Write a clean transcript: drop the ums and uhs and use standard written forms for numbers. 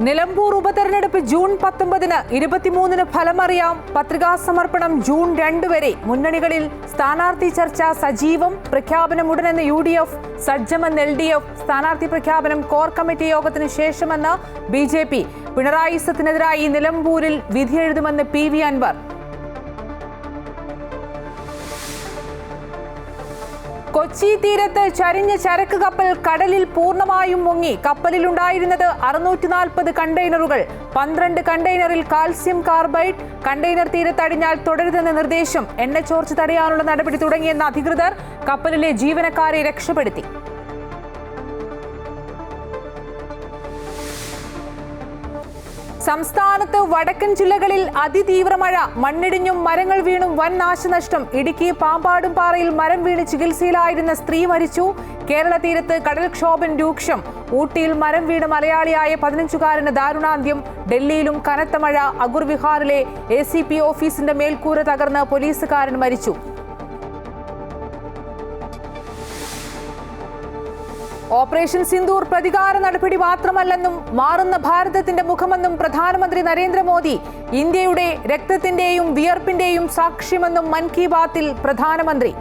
നിലമ്പൂർ ഉപതെരഞ്ഞെടുപ്പ് ജൂൺ 19-ന് 23-ന് ഫലമറിയാം. പത്രികാ സമർപ്പണം ജൂൺ 2 വരെ. മുന്നണികളിൽ സ്ഥാനാർത്ഥി ചർച്ച സജീവം. പ്രഖ്യാപനം ഉടനെന്ന് UDF, സജ്ജമെന്ന് LDF. സ്ഥാനാർത്ഥി പ്രഖ്യാപനം കോർ കമ്മിറ്റി യോഗത്തിന് ശേഷമെന്ന് BJP. പിണറായി സത്തിനെതിരായി നിലമ്പൂരിൽ വിധിയെഴുതുമെന്ന് PV അൻവർ. കൊച്ചി തീരത്ത് ചരിഞ്ഞ ചരക്ക് കപ്പൽ കടലിൽ പൂർണ്ണമായും മുങ്ങി. കപ്പലിലുണ്ടായിരുന്നത് 640 കണ്ടെയ്നറുകൾ. 12 കണ്ടെയ്നറിൽ കാൽസ്യം കാർബൈഡ്. കണ്ടെയ്നർ തീരത്തടിഞ്ഞാൽ തുടരുതെന്ന നിർദ്ദേശം. എണ്ണ ചോർച്ച തടയാനുള്ള നടപടി തുടങ്ങിയെന്ന അധികൃതർ. കപ്പലിലെ ജീവനക്കാരെ രക്ഷപ്പെടുത്തി. സംസ്ഥാനത്ത് വടക്കൻ ജില്ലകളിൽ അതിതീവ്ര മഴ. മണ്ണിടിഞ്ഞും മരങ്ങൾ വീണും വൻ നാശനഷ്ടം. ഇടുക്കി പാമ്പാടും പാറയിൽ മരം വീണ് ചികിത്സയിലായിരുന്ന സ്ത്രീ മരിച്ചു. കേരള തീരത്ത് കടൽക്ഷോഭം രൂക്ഷം. ഊട്ടിയിൽ മരം വീണ് മലയാളിയായ 15-കാരന് ദാരുണാന്ത്യം. ഡൽഹിയിലും കനത്ത മഴ. അഗുർ വിഹാറിലെ ACP ഓഫീസിന്റെ മേൽക്കൂര തകർന്ന് പോലീസുകാരൻ മരിച്ചു. ഓപ്പറേഷൻ സിന്ദൂർ പ്രതികാര നടപടി മാത്രമല്ലെന്നും മാറുന്ന ഭാരതത്തിന്റെ മുഖമെന്നും പ്രധാനമന്ത്രി നരേന്ദ്രമോദി. ഇന്ത്യയുടെ രക്തത്തിന്റെയും വിയർപ്പിന്റെയും സാക്ഷ്യമെന്നും മൻ കി ബാത്തിൽ പ്രധാനമന്ത്രി.